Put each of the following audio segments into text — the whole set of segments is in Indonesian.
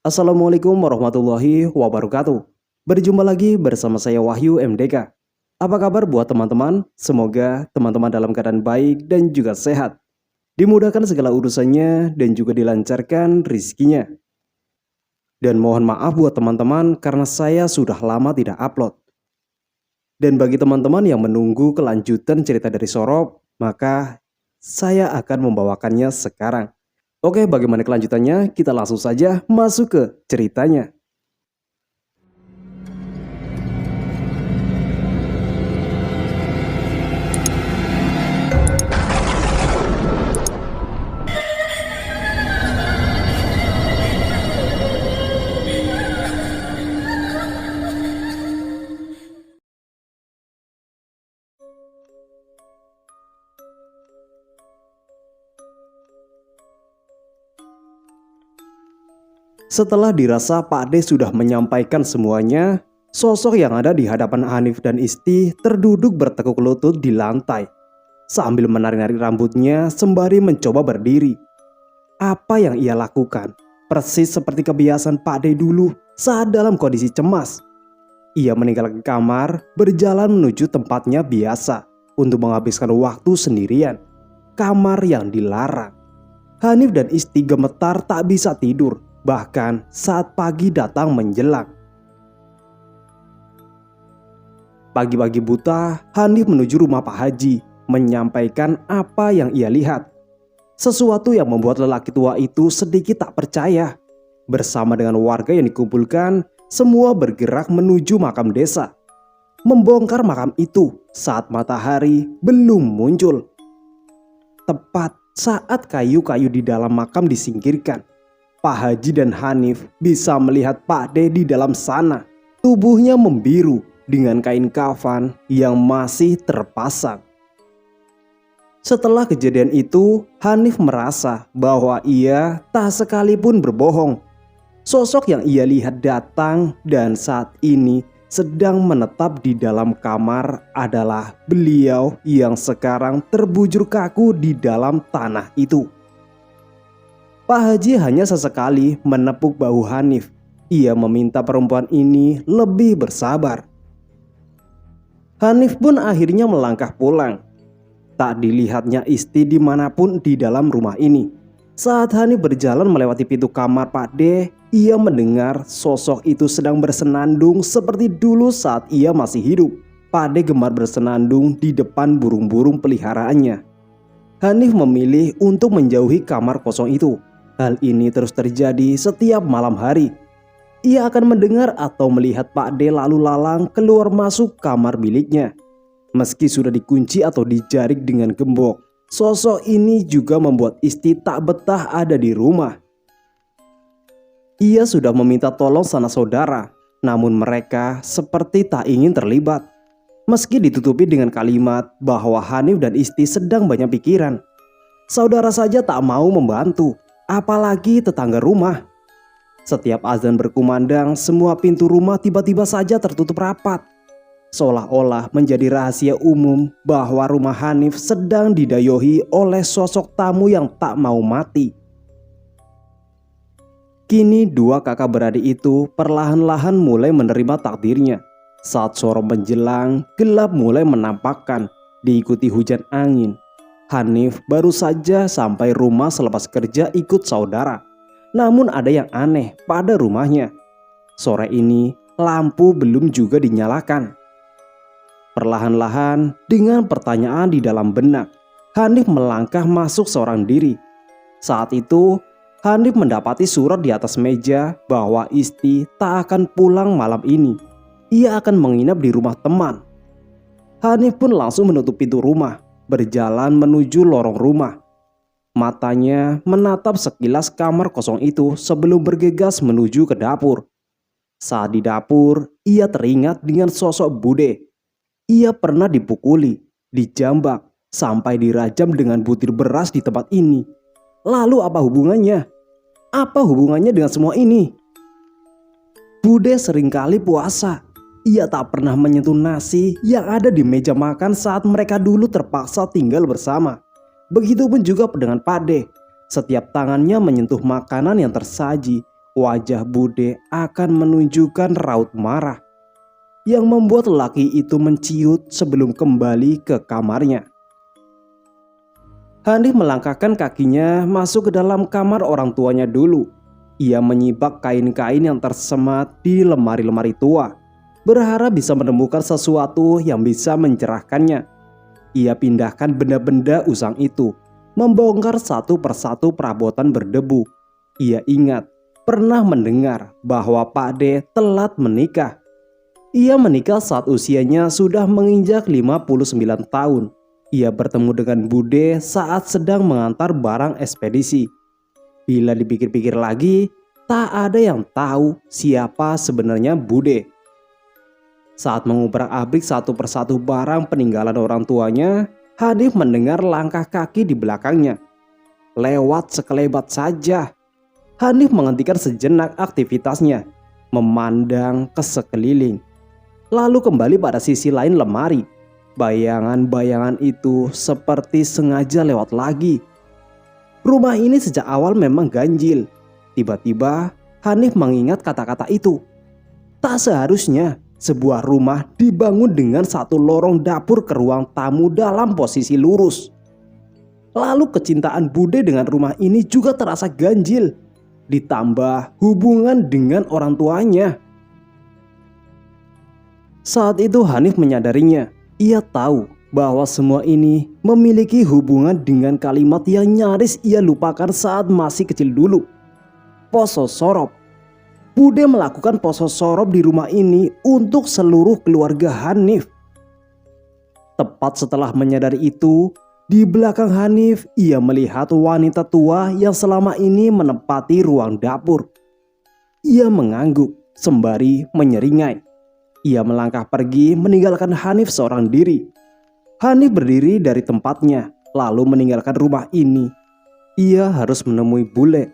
Assalamualaikum warahmatullahi wabarakatuh. Berjumpa lagi bersama saya Wahyu MDK. Apa kabar buat teman-teman? Semoga teman-teman dalam keadaan baik dan juga sehat. Dimudahkan segala urusannya dan juga dilancarkan rizkinya. Dan mohon maaf buat teman-teman karena saya sudah lama tidak upload. Dan bagi teman-teman yang menunggu kelanjutan cerita dari Sorop, maka saya akan membawakannya sekarang. Oke, bagaimana kelanjutannya? Kita langsung saja masuk ke ceritanya. Setelah dirasa Pak D sudah menyampaikan semuanya, sosok yang ada di hadapan Hanif dan Isti terduduk bertekuk lutut di lantai sambil menarik-narik rambutnya sembari mencoba berdiri. Apa yang ia lakukan persis seperti kebiasaan Pak D dulu saat dalam kondisi cemas. Ia meninggalkan kamar, berjalan menuju tempatnya biasa untuk menghabiskan waktu sendirian. Kamar yang dilarang. Hanif dan Isti gemetar tak bisa tidur. Bahkan saat pagi datang menjelang. Pagi-pagi buta, Hanif menuju rumah Pak Haji, menyampaikan apa yang ia lihat. Sesuatu yang membuat lelaki tua itu sedikit tak percaya. Bersama dengan warga yang dikumpulkan, semua bergerak menuju makam desa. Membongkar makam itu saat matahari belum muncul. Tepat saat kayu-kayu di dalam makam disingkirkan, Pak Haji dan Hanif bisa melihat Pak D di dalam sana. Tubuhnya membiru dengan kain kafan yang masih terpasang. Setelah kejadian itu, Hanif merasa bahwa ia tak sekalipun berbohong. Sosok yang ia lihat datang dan saat ini sedang menetap di dalam kamar adalah beliau yang sekarang terbujur kaku di dalam tanah itu. Pak Haji hanya sesekali menepuk bahu Hanif. Ia meminta perempuan ini lebih bersabar. Hanif pun akhirnya melangkah pulang. Tak dilihatnya Isti dimanapun di dalam rumah ini. Saat Hanif berjalan melewati pintu kamar Pak D, ia mendengar sosok itu sedang bersenandung seperti dulu saat ia masih hidup. Pak D gemar bersenandung di depan burung-burung peliharaannya. Hanif memilih untuk menjauhi kamar kosong itu. Hal ini terus terjadi setiap malam hari. Ia akan mendengar atau melihat Pak D lalu lalang keluar masuk kamar miliknya. Meski sudah dikunci atau dijaring dengan gembok, sosok ini juga membuat Isti tak betah ada di rumah. Ia sudah meminta tolong sanak saudara, namun mereka seperti tak ingin terlibat. Meski ditutupi dengan kalimat bahwa Hanif dan Isti sedang banyak pikiran, saudara saja tak mau membantu. Apalagi tetangga rumah. Setiap azan berkumandang, semua pintu rumah tiba-tiba saja tertutup rapat. Seolah-olah menjadi rahasia umum bahwa rumah Hanif sedang didayohi oleh sosok tamu yang tak mau mati. Kini dua kakak beradik itu perlahan-lahan mulai menerima takdirnya. Saat sore menjelang, gelap mulai menampakkan, diikuti hujan angin. Hanif baru saja sampai rumah selepas kerja ikut saudara. Namun ada yang aneh pada rumahnya. Sore ini lampu belum juga dinyalakan. Perlahan-lahan dengan pertanyaan di dalam benak, Hanif melangkah masuk seorang diri. Saat itu Hanif mendapati surat di atas meja bahwa Isti tak akan pulang malam ini. Ia akan menginap di rumah teman. Hanif pun langsung menutup pintu rumah, berjalan menuju lorong rumah. Matanya menatap sekilas kamar kosong itu sebelum bergegas menuju ke dapur. Saat di dapur, ia teringat dengan sosok Bude. Ia pernah dipukuli, dijambak, sampai dirajam dengan butir beras di tempat ini. Lalu apa hubungannya? Apa hubungannya dengan semua ini? Bude seringkali puasa. Ia tak pernah menyentuh nasi yang ada di meja makan saat mereka dulu terpaksa tinggal bersama. Begitupun juga dengan Pak D. Setiap tangannya menyentuh makanan yang tersaji wajah Bude akan menunjukkan raut marah yang membuat lelaki itu menciut sebelum kembali ke kamarnya. Hanif melangkahkan kakinya masuk ke dalam kamar orang tuanya dulu. Ia menyibak kain-kain yang tersemat di lemari-lemari tua, berharap bisa menemukan sesuatu yang bisa mencerahkannya. Ia pindahkan benda-benda usang itu, membongkar satu persatu perabotan berdebu. Ia ingat pernah mendengar bahwa Pak D telat menikah. Ia menikah saat usianya sudah menginjak 59 tahun. Ia bertemu dengan Bude saat sedang mengantar barang ekspedisi. Bila dipikir-pikir lagi, tak ada yang tahu siapa sebenarnya Bude. Saat mengubrak-abrik satu persatu barang peninggalan orang tuanya, Hanif mendengar langkah kaki di belakangnya. Lewat sekelebat saja. Hanif menghentikan sejenak aktivitasnya, memandang ke sekeliling. Lalu kembali pada sisi lain lemari. Bayangan-bayangan itu seperti sengaja lewat lagi. Rumah ini sejak awal memang ganjil. Tiba-tiba Hanif mengingat kata-kata itu. Tak seharusnya sebuah rumah dibangun dengan satu lorong dapur ke ruang tamu dalam posisi lurus. Lalu kecintaan Bude dengan rumah ini juga terasa ganjil. Ditambah hubungan dengan orang tuanya. Saat itu Hanif menyadarinya. Ia tahu bahwa semua ini memiliki hubungan dengan kalimat yang nyaris ia lupakan saat masih kecil dulu. Poso sorop. Bude melakukan poso sorop di rumah ini untuk seluruh keluarga Hanif. Tepat setelah menyadari itu, di belakang Hanif ia melihat wanita tua yang selama ini menempati ruang dapur. Ia mengangguk sembari menyeringai. Ia melangkah pergi meninggalkan Hanif seorang diri. Hanif berdiri dari tempatnya lalu meninggalkan rumah ini. Ia harus menemui Bule.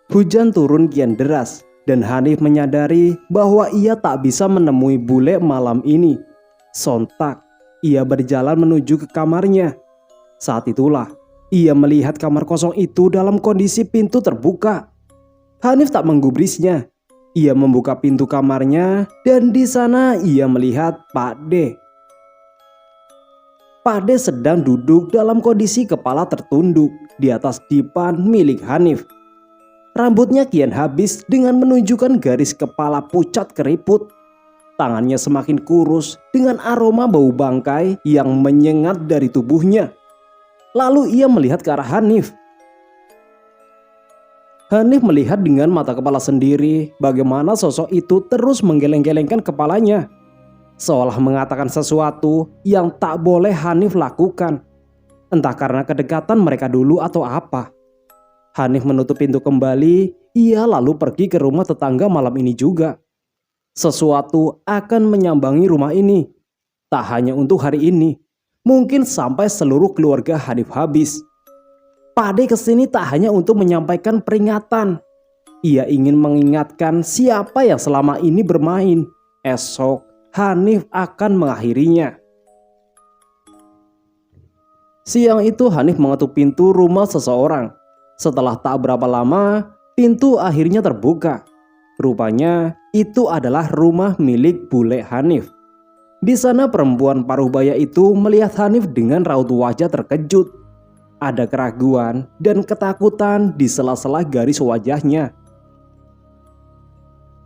Hujan turun kian deras dan Hanif menyadari bahwa ia tak bisa menemui Bule malam ini. Sontak ia berjalan menuju ke kamarnya. Saat itulah ia melihat kamar kosong itu dalam kondisi pintu terbuka. Hanif tak menggubrisnya. Ia membuka pintu kamarnya dan di sana ia melihat Pak D. Pak D sedang duduk dalam kondisi kepala tertunduk di atas dipan milik Hanif. Rambutnya kian habis dengan menunjukkan garis kepala pucat keriput. Tangannya semakin kurus dengan aroma bau bangkai yang menyengat dari tubuhnya. Lalu ia melihat ke arah Hanif. Hanif melihat dengan mata kepala sendiri bagaimana sosok itu terus menggeleng-gelengkan kepalanya. Seolah mengatakan sesuatu yang tak boleh Hanif lakukan. Entah karena kedekatan mereka dulu atau apa. Hanif menutup pintu kembali, ia lalu pergi ke rumah tetangga malam ini juga. Sesuatu akan menyambangi rumah ini. Tak hanya untuk hari ini, mungkin sampai seluruh keluarga Hanif habis. Pak D kesini tak hanya untuk menyampaikan peringatan. Ia ingin mengingatkan siapa yang selama ini bermain. Esok Hanif akan mengakhirinya. Siang itu Hanif mengetuk pintu rumah seseorang. Setelah tak berapa lama, pintu akhirnya terbuka. Rupanya itu adalah rumah milik Bule Hanif. Di sana perempuan paruh baya itu melihat Hanif dengan raut wajah terkejut. Ada keraguan dan ketakutan di sela-sela garis wajahnya.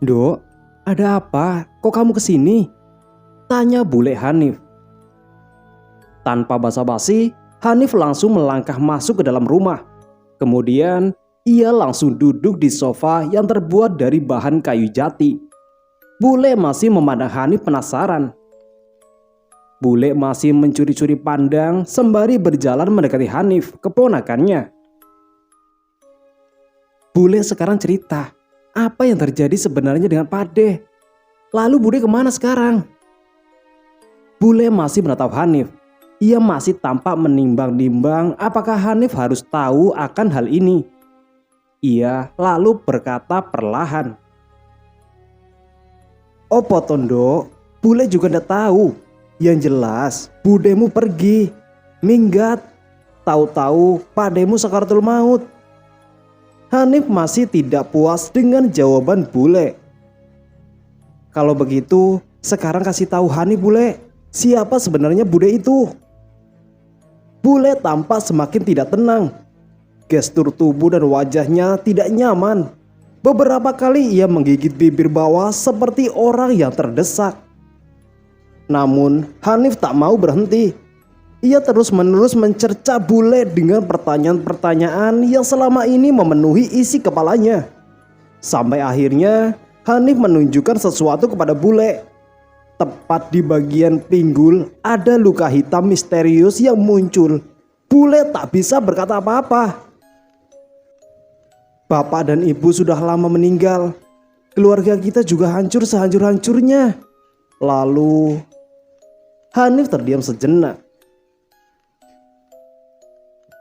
"Dok, ada apa? Kok kamu kesini?" tanya Bule Hanif. Tanpa basa-basi, Hanif langsung melangkah masuk ke dalam rumah. Kemudian ia langsung duduk di sofa yang terbuat dari bahan kayu jati. Bule masih memandang Hanif penasaran. Bule masih mencuri-curi pandang sembari berjalan mendekati Hanif, keponakannya. Bule sekarang cerita apa yang terjadi sebenarnya dengan Pak D. Lalu Bude kemana sekarang? Bule masih menatap Hanif. Ia masih tampak menimbang-nimbang apakah Hanif harus tahu akan hal ini. Ia lalu berkata perlahan. "Opo tondo, Bule juga ndak tahu. Yang jelas, budemu pergi, minggat. Tahu-tahu pademu sakaratul maut." Hanif masih tidak puas dengan jawaban bule. Kalau begitu, sekarang kasih tahu Hanif bule, siapa sebenarnya bude itu? Bule tampak semakin tidak tenang. Gestur tubuh dan wajahnya tidak nyaman. Beberapa kali ia menggigit bibir bawah seperti orang yang terdesak. Namun Hanif tak mau berhenti. Ia terus-menerus mencerca bule dengan pertanyaan-pertanyaan yang selama ini memenuhi isi kepalanya. Sampai akhirnya Hanif menunjukkan sesuatu kepada bule. Tepat di bagian pinggul ada luka hitam misterius yang muncul. Bule tak bisa berkata apa-apa. Bapak dan ibu sudah lama meninggal. Keluarga kita juga hancur sehancur-hancurnya. Lalu Hanif terdiam sejenak.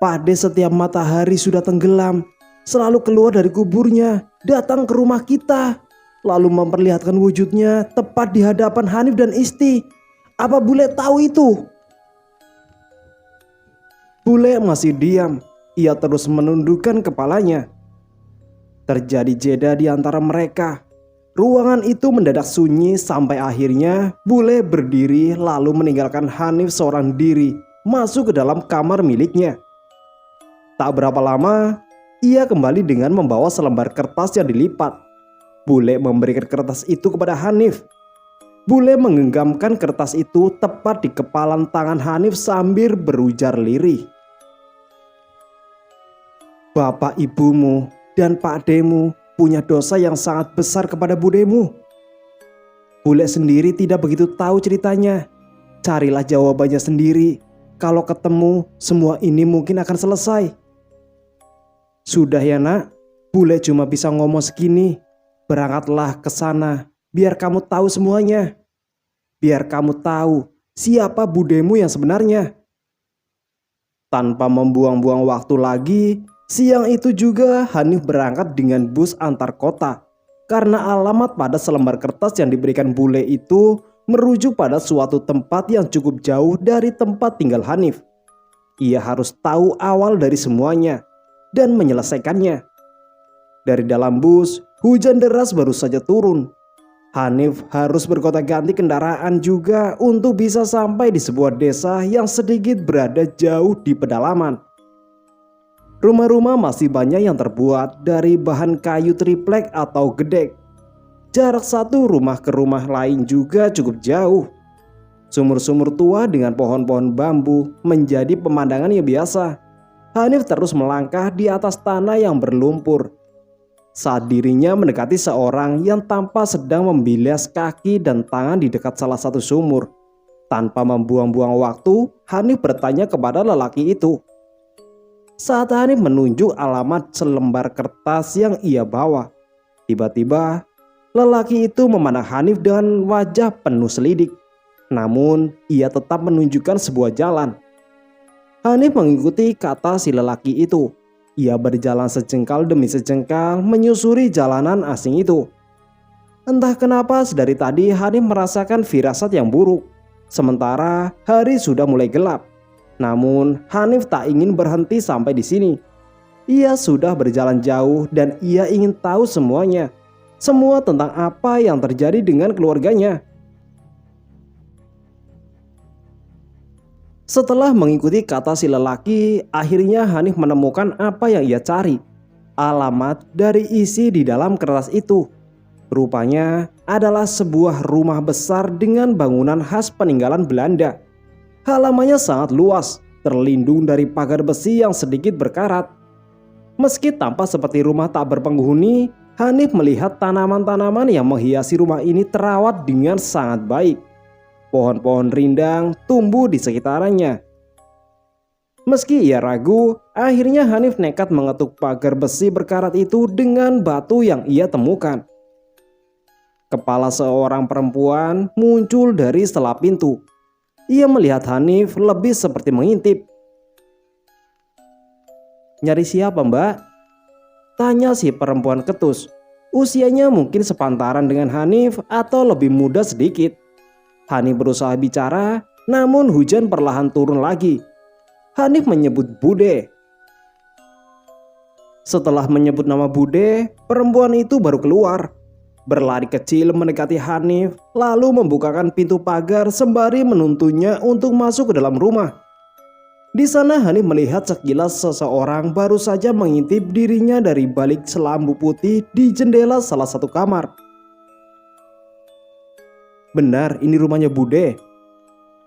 Pada setiap matahari sudah tenggelam, selalu keluar dari kuburnya, datang ke rumah kita, lalu memperlihatkan wujudnya tepat di hadapan Hanif dan Isti. Apa bule tahu itu? Bule masih diam. Ia terus menundukkan kepalanya. Terjadi jeda di antara mereka. Ruangan itu mendadak sunyi sampai akhirnya bule berdiri lalu meninggalkan Hanif seorang diri masuk ke dalam kamar miliknya. Tak berapa lama, ia kembali dengan membawa selembar kertas yang dilipat. Bule memberikan kertas itu kepada Hanif. Bule menggenggamkan kertas itu tepat di kepalan tangan Hanif sambil berujar lirih. Bapak ibumu dan pak demu punya dosa yang sangat besar kepada budemu. Bule sendiri tidak begitu tahu ceritanya. Carilah jawabannya sendiri. Kalau ketemu, semua ini mungkin akan selesai. Sudah ya nak, bule cuma bisa ngomong segini. Berangkatlah ke sana, biar kamu tahu semuanya. Biar kamu tahu siapa budemu yang sebenarnya. Tanpa membuang-buang waktu lagi, siang itu juga Hanif berangkat dengan bus antar kota. Karena alamat pada selembar kertas yang diberikan bule itu merujuk pada suatu tempat yang cukup jauh dari tempat tinggal Hanif. Ia harus tahu awal dari semuanya dan menyelesaikannya. Dari dalam bus, hujan deras baru saja turun. Hanif harus bergonta-ganti kendaraan juga untuk bisa sampai di sebuah desa yang sedikit berada jauh di pedalaman. Rumah-rumah masih banyak yang terbuat dari bahan kayu triplek atau gedek. Jarak satu rumah ke rumah lain juga cukup jauh. Sumur-sumur tua dengan pohon-pohon bambu menjadi pemandangan yang biasa. Hanif terus melangkah di atas tanah yang berlumpur. Saat dirinya mendekati seorang yang tampak sedang membilas kaki dan tangan di dekat salah satu sumur. Tanpa membuang-buang waktu, Hanif bertanya kepada lelaki itu. Saat Hanif menunjuk alamat selembar kertas yang ia bawa, tiba-tiba lelaki itu memandang Hanif dengan wajah penuh selidik. Namun ia tetap menunjukkan sebuah jalan. Hanif mengikuti kata si lelaki itu. Ia berjalan sejengkal demi sejengkal menyusuri jalanan asing itu. Entah kenapa sedari tadi Hanif merasakan firasat yang buruk. Sementara hari sudah mulai gelap. Namun Hanif tak ingin berhenti sampai di sini. Ia sudah berjalan jauh dan ia ingin tahu semuanya. Semua tentang apa yang terjadi dengan keluarganya. Setelah mengikuti kata si lelaki, akhirnya Hanif menemukan apa yang ia cari. Alamat dari isi di dalam kertas itu. Rupanya adalah sebuah rumah besar dengan bangunan khas peninggalan Belanda. Halamannya sangat luas, terlindung dari pagar besi yang sedikit berkarat. Meski tampak seperti rumah tak berpenghuni, Hanif melihat tanaman-tanaman yang menghiasi rumah ini terawat dengan sangat baik. Pohon-pohon rindang tumbuh di sekitarnya. Meski ia ragu, akhirnya Hanif nekat mengetuk pagar besi berkarat itu dengan batu yang ia temukan. Kepala seorang perempuan muncul dari sela pintu. Ia melihat Hanif lebih seperti mengintip. "Nyari siapa, Mbak?" tanya si perempuan ketus. Usianya mungkin sepantaran dengan Hanif atau lebih muda sedikit. Hanif berusaha bicara, namun hujan perlahan turun lagi. Hanif menyebut Bude. Setelah menyebut nama Bude, perempuan itu baru keluar. Berlari kecil mendekati Hanif, lalu membukakan pintu pagar sembari menuntunnya untuk masuk ke dalam rumah. Di sana Hanif melihat sekilas seseorang baru saja mengintip dirinya dari balik selambu putih di jendela salah satu kamar. Benar, ini rumahnya Bude.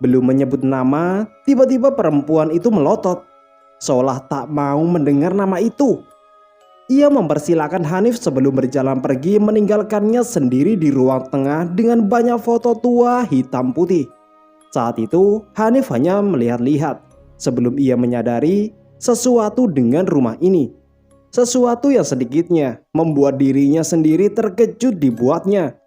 Belum menyebut nama, tiba-tiba perempuan itu melotot, seolah tak mau mendengar nama itu. Ia mempersilahkan Hanif sebelum berjalan pergi, meninggalkannya sendiri di ruang tengah dengan banyak foto tua hitam putih. Saat itu Hanif hanya melihat-lihat sebelum ia menyadari sesuatu dengan rumah ini. Sesuatu yang sedikitnya membuat dirinya sendiri terkejut dibuatnya.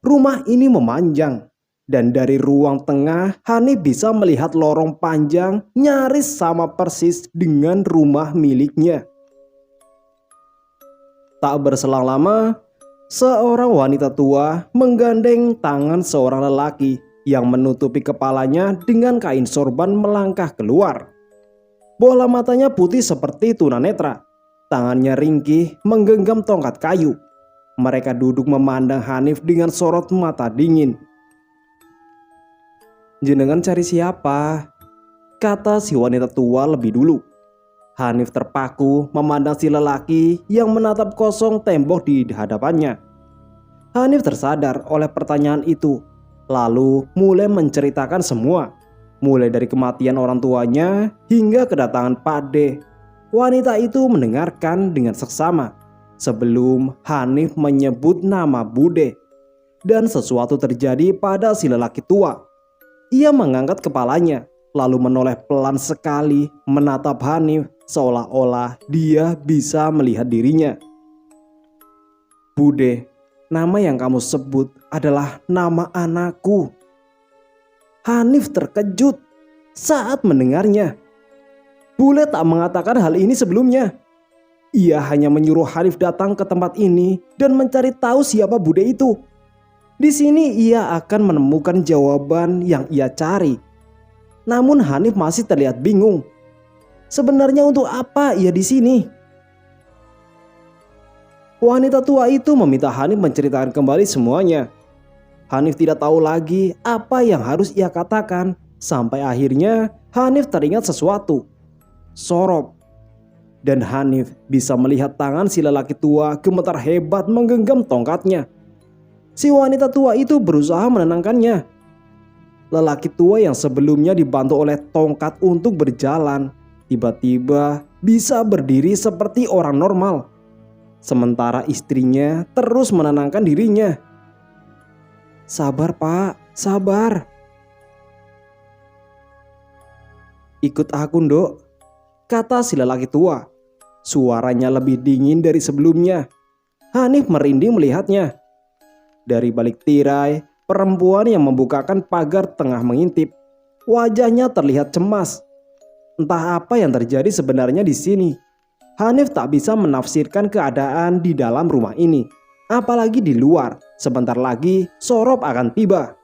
Rumah ini memanjang, dan dari ruang tengah Hanif bisa melihat lorong panjang nyaris sama persis dengan rumah miliknya. Tak berselang lama, seorang wanita tua menggandeng tangan seorang lelaki yang menutupi kepalanya dengan kain sorban melangkah keluar. Bola matanya putih seperti tunanetra, tangannya ringkih menggenggam tongkat kayu. Mereka duduk memandang Hanif dengan sorot mata dingin. "Jenengan cari siapa?" kata si wanita tua lebih dulu. Hanif terpaku memandang si lelaki yang menatap kosong tembok di hadapannya. Hanif tersadar oleh pertanyaan itu, lalu mulai menceritakan semua, mulai dari kematian orang tuanya hingga kedatangan Pak D. Wanita itu mendengarkan dengan seksama sebelum Hanif menyebut nama Bude. Dan sesuatu terjadi pada si lelaki tua. Ia mengangkat kepalanya, lalu menoleh pelan sekali menatap Hanif seolah-olah dia bisa melihat dirinya. "Bude, nama yang kamu sebut adalah nama anakku." Hanif terkejut saat mendengarnya. Bule tak mengatakan hal ini sebelumnya. Ia hanya menyuruh Hanif datang ke tempat ini dan mencari tahu siapa Bude itu. Di sini ia akan menemukan jawaban yang ia cari. Namun Hanif masih terlihat bingung. Sebenarnya untuk apa ia di sini? Wanita tua itu meminta Hanif menceritakan kembali semuanya. Hanif tidak tahu lagi apa yang harus ia katakan. Sampai akhirnya Hanif teringat sesuatu. Sorop. Dan Hanif bisa melihat tangan si lelaki tua gemetar hebat menggenggam tongkatnya. Si wanita tua itu berusaha menenangkannya. Lelaki tua yang sebelumnya dibantu oleh tongkat untuk berjalan, tiba-tiba bisa berdiri seperti orang normal. Sementara istrinya terus menenangkan dirinya. "Sabar Pak, sabar. Ikut aku Nduk," kata si lelaki tua. Suaranya lebih dingin dari sebelumnya. Hanif merinding melihatnya. Dari balik tirai, perempuan yang membukakan pagar tengah mengintip. Wajahnya terlihat cemas. Entah apa yang terjadi sebenarnya di sini. Hanif tak bisa menafsirkan keadaan di dalam rumah ini, apalagi di luar. Sebentar lagi Sorop akan tiba.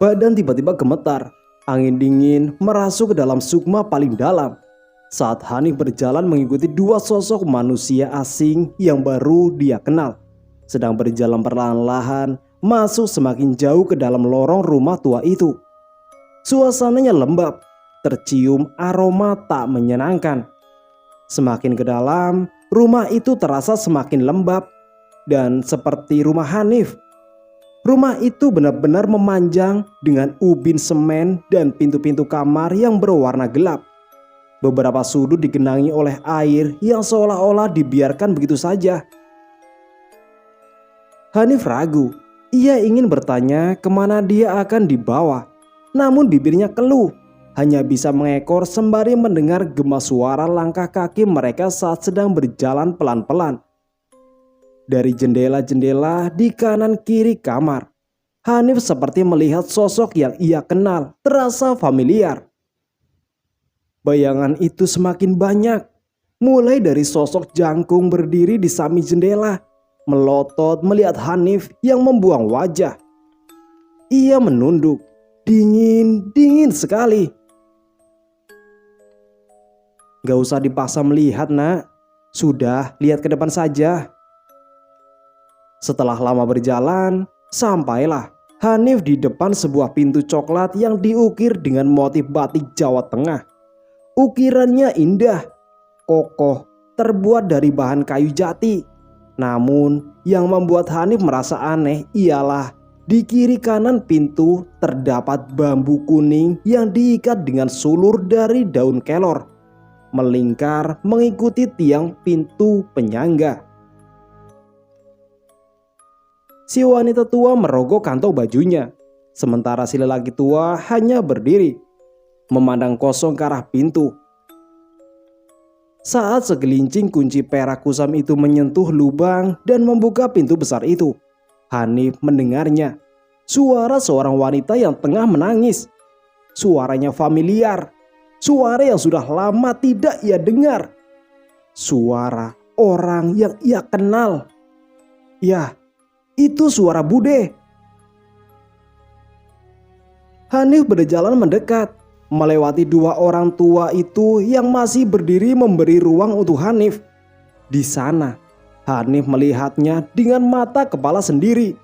Badan tiba-tiba gemetar. Angin dingin merasuk ke dalam sukma paling dalam. Saat Hanif berjalan mengikuti dua sosok manusia asing yang baru dia kenal, sedang berjalan perlahan-lahan masuk semakin jauh ke dalam lorong rumah tua itu. Suasananya lembab, tercium aroma tak menyenangkan. Semakin ke dalam, rumah itu terasa semakin lembab dan seperti rumah Hanif. Rumah itu benar-benar memanjang dengan ubin semen dan pintu-pintu kamar yang berwarna gelap. Beberapa sudut digenangi oleh air yang seolah-olah dibiarkan begitu saja. Hanif ragu. Ia ingin bertanya kemana dia akan dibawa. Namun bibirnya keluh. Hanya bisa mengekor sembari mendengar gema suara langkah kaki mereka saat sedang berjalan pelan-pelan. Dari jendela-jendela di kanan kiri kamar, Hanif seperti melihat sosok yang ia kenal, terasa familiar. Bayangan itu semakin banyak, mulai dari sosok jangkung berdiri di samping jendela, melotot melihat Hanif yang membuang wajah. Ia menunduk, dingin sekali. Gak usah dipaksa melihat, nak. Sudah, lihat ke depan saja. Setelah lama berjalan, sampailah Hanif di depan sebuah pintu coklat yang diukir dengan motif batik Jawa Tengah. Ukirannya indah, kokoh, terbuat dari bahan kayu jati. Namun yang membuat Hanif merasa aneh ialah di kiri kanan pintu terdapat bambu kuning yang diikat dengan sulur dari daun kelor, melingkar mengikuti tiang pintu penyangga. Si wanita tua merogoh kantong bajunya, sementara si lelaki tua hanya berdiri, memandang kosong ke arah pintu. Saat segelincing kunci perak kusam itu menyentuh lubang dan membuka pintu besar itu, Hanif mendengarnya. Suara seorang wanita yang tengah menangis. Suaranya familiar, suara yang sudah lama tidak ia dengar. Suara orang yang ia kenal. Ya, itu suara Bude. Hanif berjalan mendekat, melewati dua orang tua itu yang masih berdiri memberi ruang untuk Hanif. Di sana, Hanif melihatnya dengan mata kepala sendiri.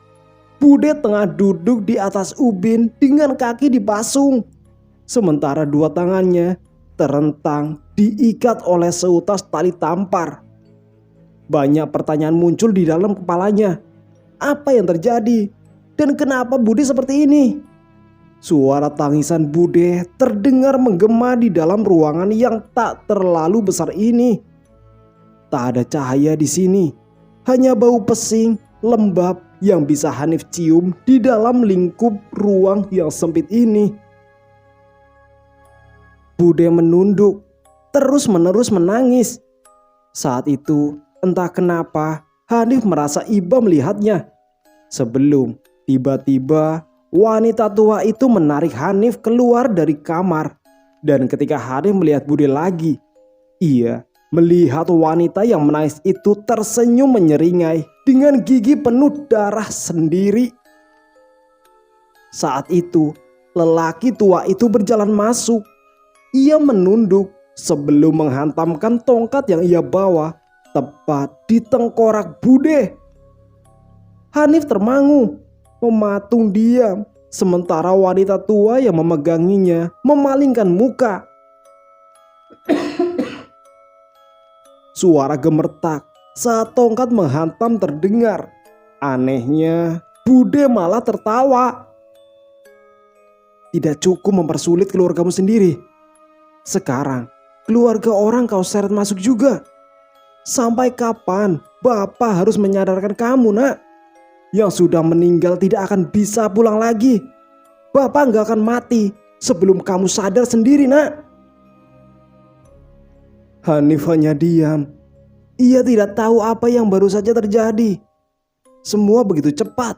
Bude tengah duduk di atas ubin dengan kaki dipasung, sementara dua tangannya terentang diikat oleh seutas tali tampar. Banyak pertanyaan muncul di dalam kepalanya. Apa yang terjadi? Dan kenapa Bude seperti ini? Suara tangisan Bude terdengar menggema di dalam ruangan yang tak terlalu besar ini. Tak ada cahaya di sini, hanya bau pesing lembab yang bisa Hanif cium di dalam lingkup ruang yang sempit ini. Bude menunduk, terus-menerus menangis. Saat itu, entah kenapa Hanif merasa iba melihatnya. Sebelum tiba-tiba wanita tua itu menarik Hanif keluar dari kamar. Dan ketika Hanif melihat Bude lagi, ia melihat wanita yang menangis itu tersenyum menyeringai dengan gigi penuh darah sendiri. Saat itu, lelaki tua itu berjalan masuk. Ia menunduk sebelum menghantamkan tongkat yang ia bawa tepat di tengkorak Bude. Hanif termangu, mematung diam, sementara wanita tua yang memeganginya memalingkan muka. Suara gemertak saat tongkat menghantam terdengar. Anehnya, Bude malah tertawa. Tidak cukup mempersulit keluargamu sendiri. Sekarang, keluarga orang kau seret masuk juga. Sampai kapan Bapak harus menyadarkan kamu, nak? Yang sudah meninggal tidak akan bisa pulang lagi. Bapak gak akan mati sebelum kamu sadar sendiri, nak. Hanif hanya diam. Ia tidak tahu apa yang baru saja terjadi. Semua begitu cepat.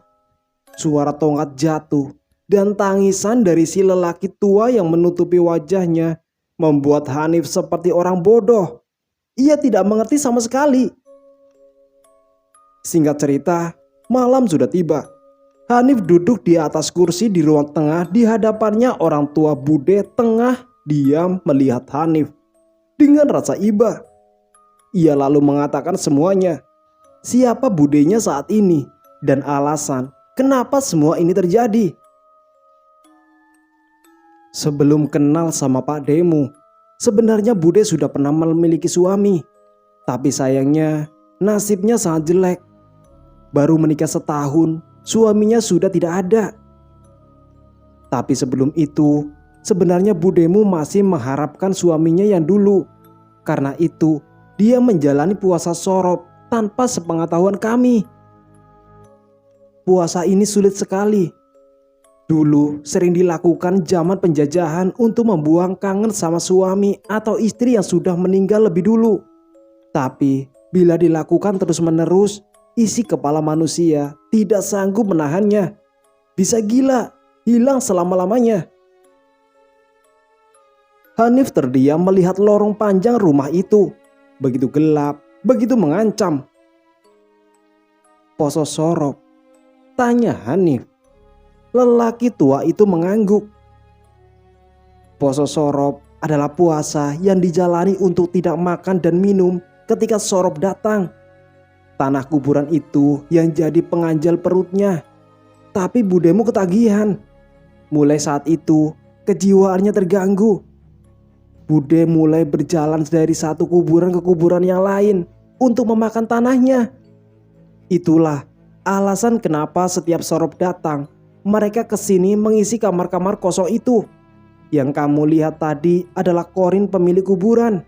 Suara tongkat jatuh dan tangisan dari si lelaki tua yang menutupi wajahnya membuat Hanif seperti orang bodoh. Ia tidak mengerti sama sekali. Singkat cerita, malam sudah tiba. Hanif duduk di atas kursi di ruang tengah. Di hadapannya orang tua Bude tengah diam melihat Hanif dengan rasa iba. Ia lalu mengatakan semuanya. Siapa Budenya saat ini dan alasan kenapa semua ini terjadi. Sebelum kenal sama Pak Demu, sebenarnya Bude sudah pernah memiliki suami. Tapi sayangnya nasibnya sangat jelek. Baru menikah setahun, suaminya sudah tidak ada. Tapi sebelum itu, sebenarnya Budemu masih mengharapkan suaminya yang dulu. Karena itu, dia menjalani puasa sorop tanpa sepengetahuan kami. Puasa ini sulit sekali. Dulu sering dilakukan zaman penjajahan untuk membuang kangen sama suami atau istri yang sudah meninggal lebih dulu. Tapi bila dilakukan terus-menerus, isi kepala manusia tidak sanggup menahannya. Bisa gila, hilang selama-lamanya. Hanif terdiam melihat lorong panjang rumah itu. Begitu gelap, begitu mengancam. Poso sorop? Tanya Hanif. Lelaki tua itu mengangguk. Poso sorop adalah puasa yang dijalani untuk tidak makan dan minum ketika sorop datang. Tanah kuburan itu yang jadi penganjal perutnya. Tapi budemu ketagihan. Mulai saat itu kejiwaannya terganggu. Bude mulai berjalan dari satu kuburan ke kuburan yang lain untuk memakan tanahnya. Itulah alasan kenapa setiap sorop datang, mereka kesini mengisi kamar-kamar kosong itu. Yang kamu lihat tadi adalah korin pemilik kuburan.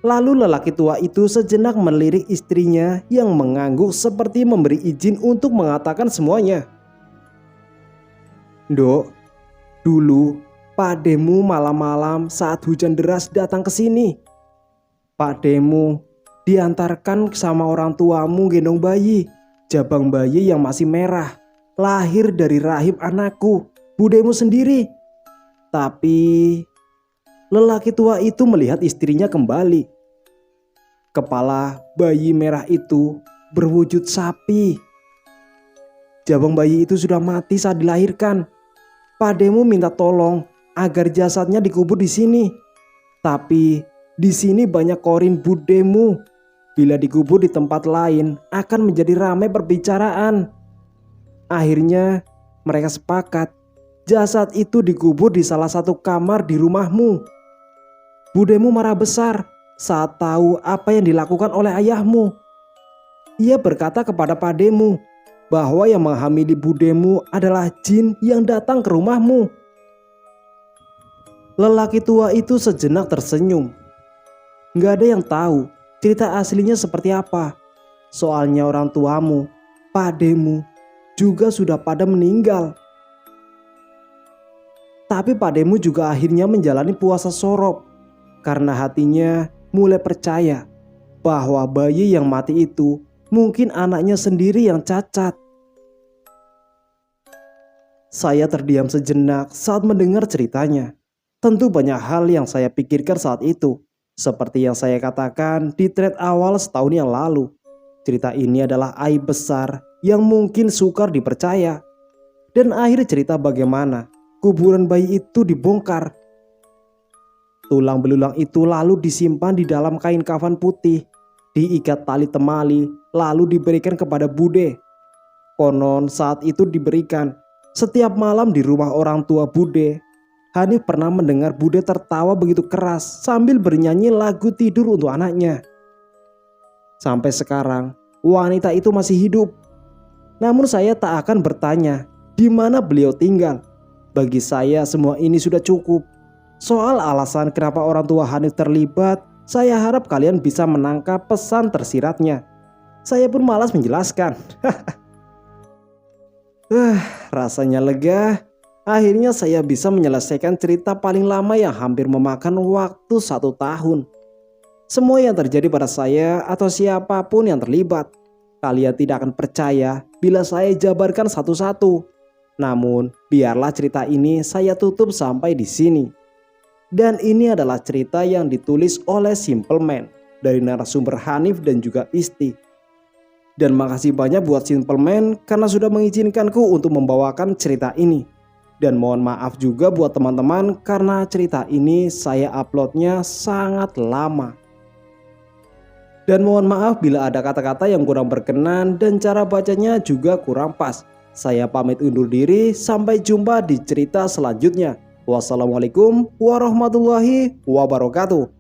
Lalu lelaki tua itu sejenak melirik istrinya yang mengangguk seperti memberi izin untuk mengatakan semuanya. Dok, dulu Pak Demu malam-malam saat hujan deras datang ke sini. Pak Demu diantarkan sama orang tuamu gendong bayi, jabang bayi yang masih merah, lahir dari rahim anakku, Budemu sendiri. Tapi lelaki tua itu melihat istrinya kembali. Kepala bayi merah itu berwujud sapi. Jabang bayi itu sudah mati saat dilahirkan. Pak Demu minta tolong agar jasadnya dikubur di sini. Tapi di sini banyak korin Budemu. Bila dikubur di tempat lain akan menjadi ramai perbicaraan. Akhirnya mereka sepakat jasad itu dikubur di salah satu kamar di rumahmu. Budemu marah besar saat tahu apa yang dilakukan oleh ayahmu. Ia berkata kepada Pak Demu bahwa yang menghamili Budemu adalah jin yang datang ke rumahmu. Lelaki tua itu sejenak tersenyum. Gak ada yang tahu cerita aslinya seperti apa. Soalnya orang tuamu, Pak Demu, juga sudah pada meninggal. Tapi Pak Demu juga akhirnya menjalani puasa sorop karena hatinya mulai percaya bahwa bayi yang mati itu mungkin anaknya sendiri yang cacat. Saya terdiam sejenak saat mendengar ceritanya. Tentu banyak hal yang saya pikirkan saat itu. Seperti yang saya katakan di thread awal setahun yang lalu. Cerita ini adalah aib besar yang mungkin sukar dipercaya. Dan akhir cerita bagaimana kuburan bayi itu dibongkar. Tulang belulang itu lalu disimpan di dalam kain kafan putih, diikat tali temali, lalu diberikan kepada Bude. Konon saat itu diberikan setiap malam di rumah orang tua Bude. Hanif pernah mendengar Bude tertawa begitu keras sambil bernyanyi lagu tidur untuk anaknya. Sampai sekarang wanita itu masih hidup. Namun saya tak akan bertanya di mana beliau tinggal. Bagi saya semua ini sudah cukup. Soal alasan kenapa orang tua Hanif terlibat, saya harap kalian bisa menangkap pesan tersiratnya. Saya pun malas menjelaskan. Rasanya lega. Akhirnya saya bisa menyelesaikan cerita paling lama yang hampir memakan waktu 1 tahun. Semua yang terjadi pada saya atau siapapun yang terlibat, kalian tidak akan percaya bila saya jabarkan satu-satu. Namun, biarlah cerita ini saya tutup sampai di sini. Dan ini adalah cerita yang ditulis oleh Simple Man dari narasumber Hanif dan juga Isti. Dan makasih banyak buat Simple Man karena sudah mengizinkanku untuk membawakan cerita ini. Dan mohon maaf juga buat teman-teman karena cerita ini saya uploadnya sangat lama. Dan mohon maaf bila ada kata-kata yang kurang berkenan dan cara bacanya juga kurang pas. Saya pamit undur diri, sampai jumpa di cerita selanjutnya. Wassalamualaikum warahmatullahi wabarakatuh.